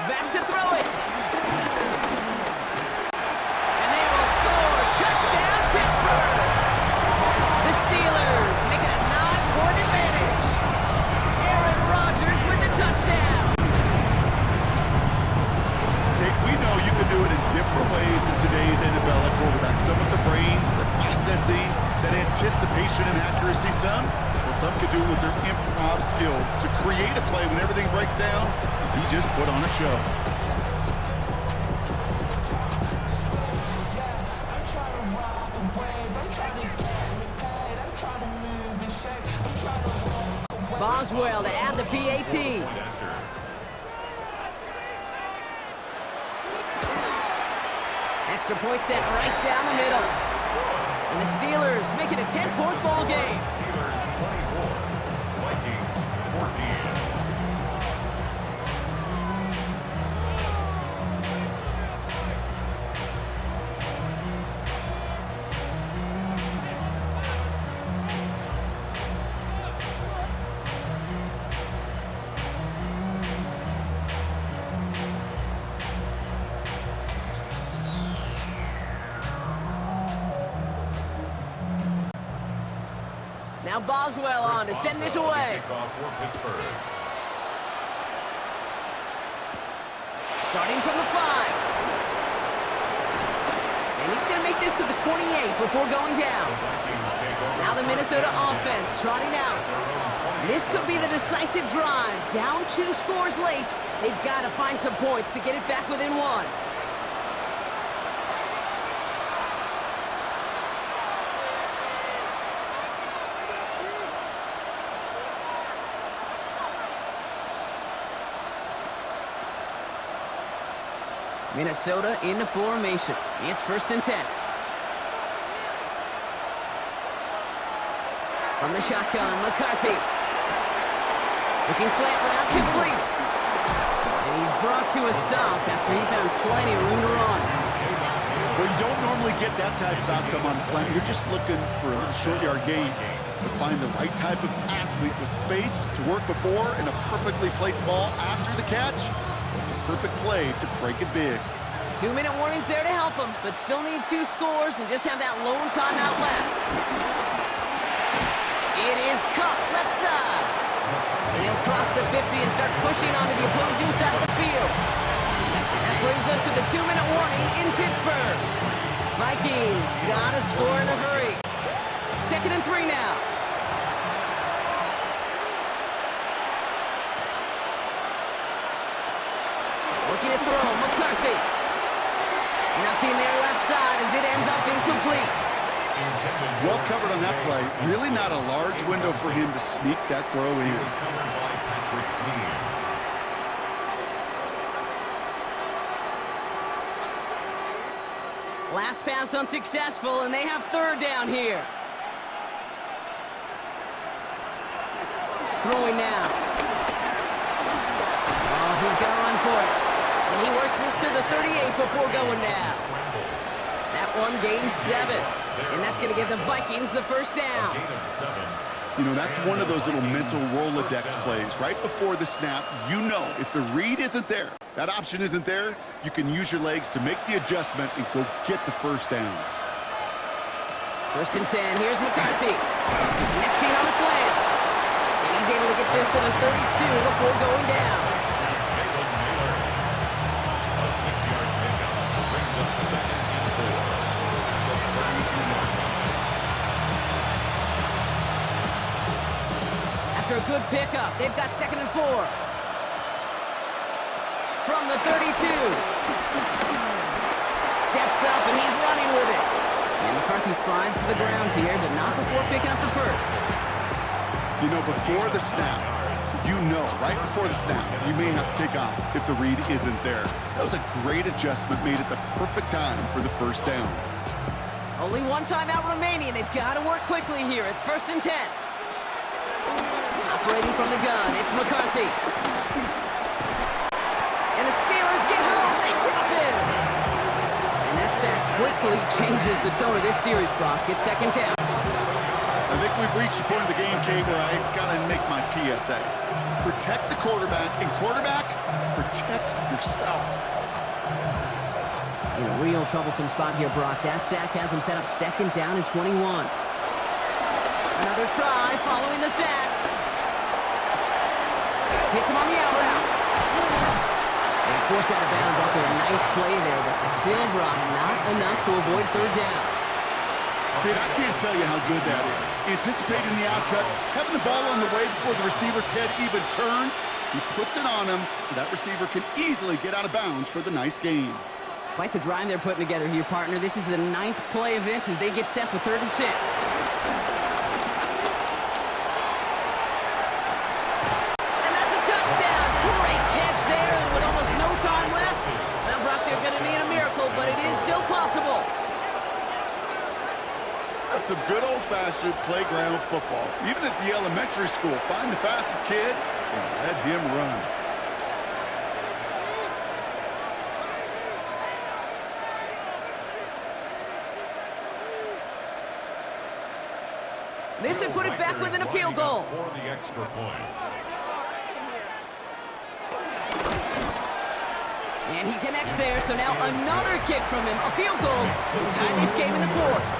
Speaker 2: Back to throw it. And they will score. Touchdown, Pittsburgh. The Steelers make it a 9-point advantage. Aaron Rodgers with the touchdown.
Speaker 3: Jake, we know you can do it in different ways in today's NFL at quarterback. Some with the brains, the processing, that anticipation and accuracy. Some could do it with their improv skills to create a play when everything breaks down. He just put on a show.
Speaker 2: Boswell to add the PAT. Extra point set right down the middle. And the Steelers make it a 10-point ball game.
Speaker 1: Steelers 24, Vikings 14.
Speaker 2: Now Boswell on to send this away.
Speaker 1: Kickoff for Pittsburgh.
Speaker 2: Starting from the 5. And he's going to make this to the 28 before going down. Now the Minnesota offense trotting out. This could be the decisive drive. Down 2 scores late. They've got to find some points to get it back within 1. Minnesota in the formation. It's 1st and 10. From the shotgun, McCarthy. Looking slant route, complete. And he's brought to a stop after he found plenty of room to run.
Speaker 3: Well, you don't normally get that type of outcome on a slant. You're just looking for a little short yard gain. To find the right type of athlete with space to work before and a perfectly placed ball after the catch. It's a perfect play to break it big.
Speaker 2: 2-minute warnings there to help them, but still need 2 scores and just have that lone timeout left. It is caught left side. And he'll cross the 50 and start pushing onto the opposing side of the field. That brings us to the 2-minute warning in Pittsburgh. Vikings gotta score in a hurry. 2nd and 3 now. Looking to throw, McCarthy. Nothing there left side as it ends up incomplete.
Speaker 3: Well covered on that play. Really not a large window for him to sneak that throw in.
Speaker 1: It was covered by Patrick Queen.
Speaker 2: Last pass unsuccessful, and they have third down here. Throwing now. Oh, he's going to run for it. And he works this to the 38 before going down. That one gains 7. And that's going to give the Vikings the first down.
Speaker 1: Gain of 7.
Speaker 3: You know, that's one of those little mental Rolodex plays. Right before the snap, you know if the read isn't there, that option isn't there, you can use your legs to make the adjustment and go get the first down.
Speaker 2: First and 10. Here's McCarthy. Connecting on the slant. And he's able to get this to the 32 before going down.
Speaker 1: A 6-yard pickup brings up 2nd and 4. The 32-yard line.
Speaker 2: After a good pickup, they've got 2nd and 4. From the 32. Steps up and he's running with it. And McCarthy slides to the ground here, but not before picking up the first.
Speaker 3: You know, before the snap, right before the snap, you may have to take off if the read isn't there. That was a great adjustment made at the perfect time for the first down.
Speaker 2: Only one timeout remaining. They've got to work quickly here. It's 1st and 10. Operating from the gun, it's McCarthy. And the Steelers get home. They drop him. And that sack quickly changes the tone of this series, Brock. It's 2nd down.
Speaker 3: I think we've reached the point of the game, Kate, where I got to make my PSA. Protect the quarterback, and quarterback, protect yourself.
Speaker 2: In a real troublesome spot here, Brock. That sack has him set up 2nd down and 21. Another try following the sack. Hits him on the out route. And he's forced out of bounds after a nice play there, but still, Brock, not enough to avoid 3rd down.
Speaker 3: Kate, I can't tell you how good that is. Anticipating the outcut, having the ball on the way before the receiver's head even turns, he puts it on him so that receiver can easily get out of bounds for the nice gain.
Speaker 2: Quite the drive they're putting together here, partner. This is the 9th play of inch as they get set for 3rd and 6. And that's a touchdown. Great catch there, and with almost no time left. Now, Brock, they're going to need a miracle, but it is still possible.
Speaker 3: That's some good old-fashioned playground football. Even at the elementary school, find the fastest kid and let him run.
Speaker 2: This would put it back within a field goal.
Speaker 1: For the extra point.
Speaker 2: And he connects there, so now another kick from him, a field goal, to tie this game in the 4th.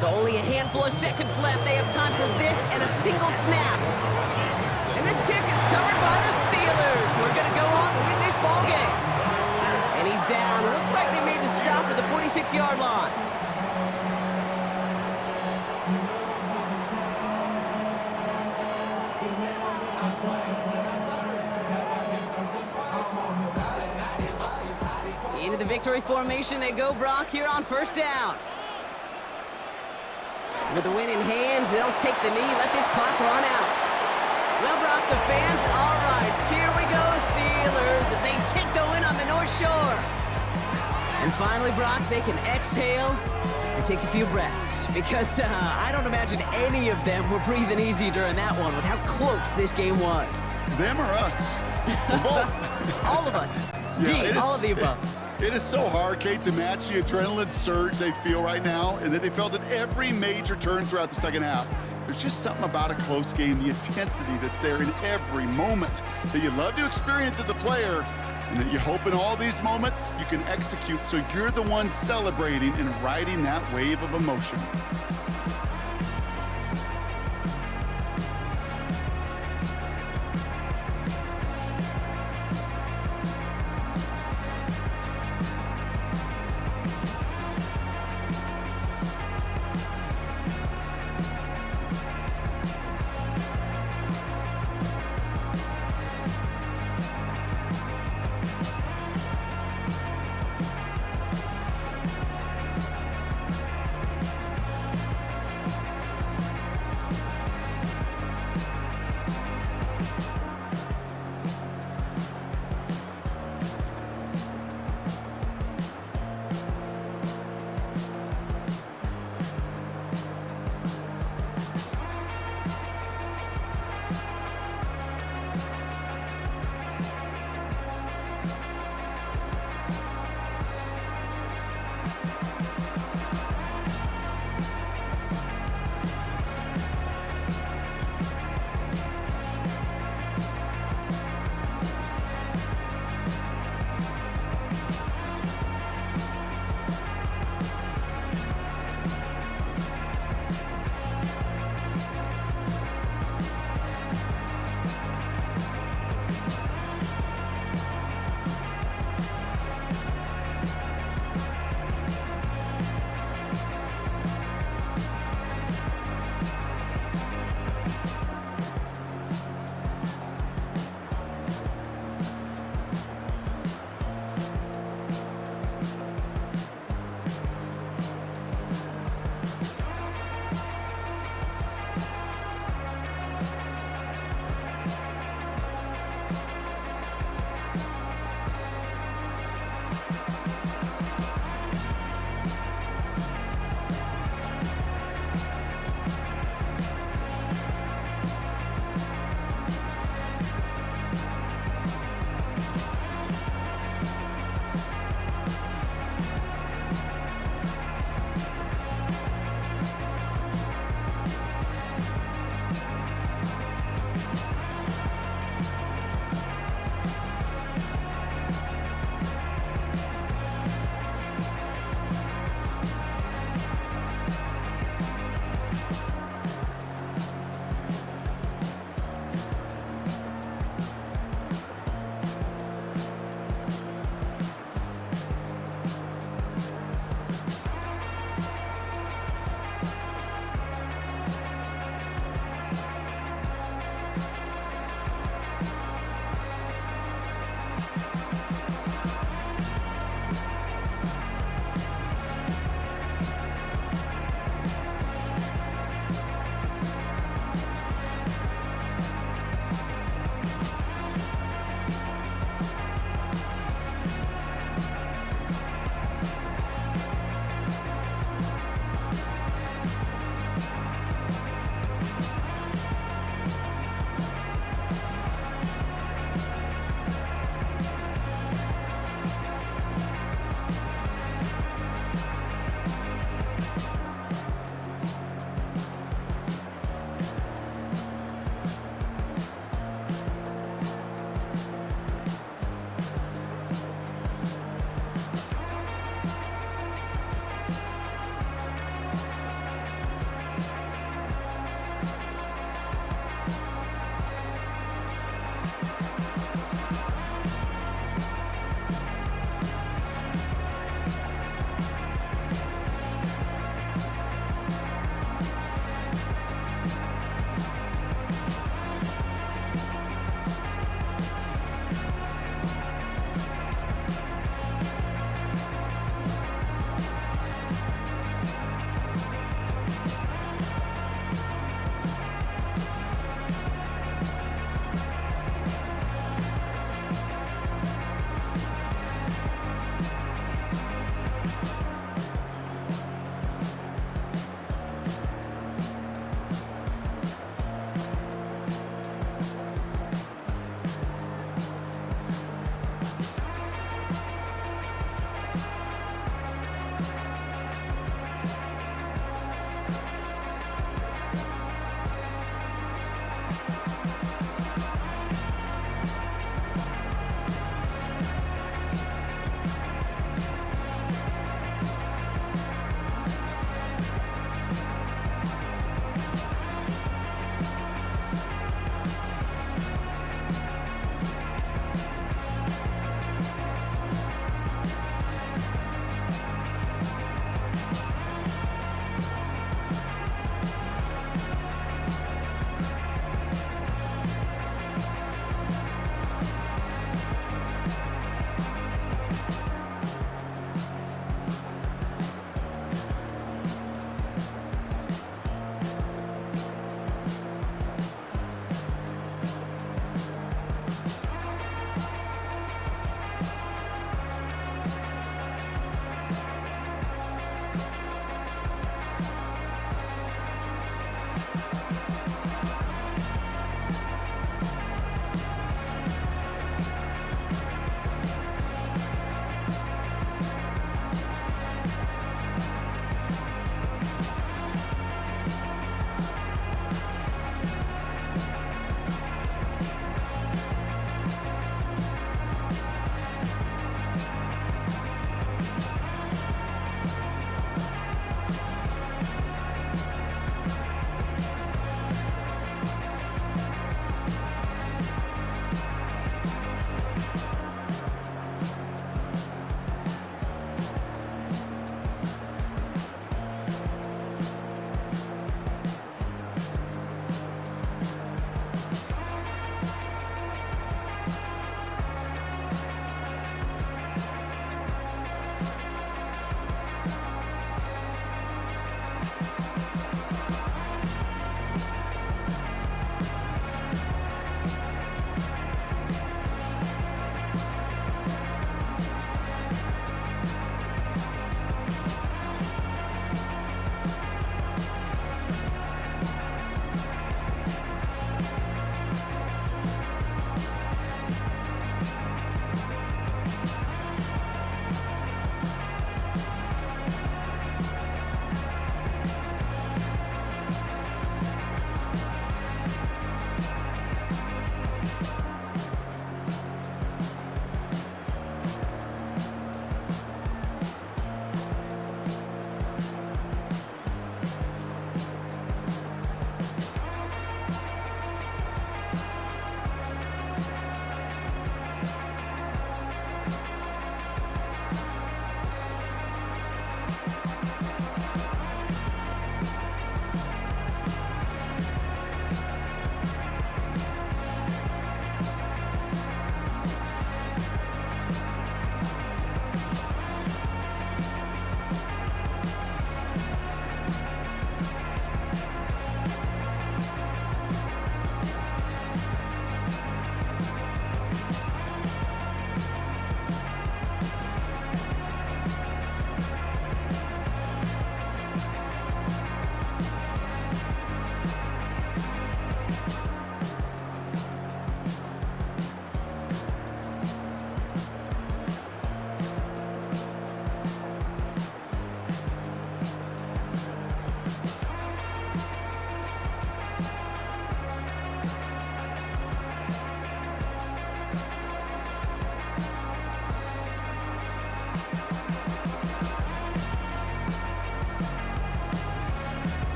Speaker 2: So only a handful of seconds left. They have time for this and a single snap. And this kick is covered by the Steelers. We're going to go on to win this ball game. And he's down. It looks like they made the stop at the 46-yard line. Into the victory formation they go, Brock, here on 1st down. With the win in hands, they'll take the knee, let this clock run out. Well, Brock, the fans, all right, here we go, Steelers, as they take the win on the North Shore. And finally, Brock, they can exhale and take a few breaths, because I don't imagine any of them were breathing easy during that one with how close this game was.
Speaker 3: Them or us? Both.
Speaker 2: All of us.
Speaker 3: Yeah,
Speaker 2: all of the above.
Speaker 3: It is so hard, Kate, to match the adrenaline surge they feel right now and that they felt at every major turn throughout the second half. There's just something about a close game, the intensity that's there in every moment that you love to experience as a player, And that you hope in all these moments you can execute so you're the one celebrating and riding that wave of emotion.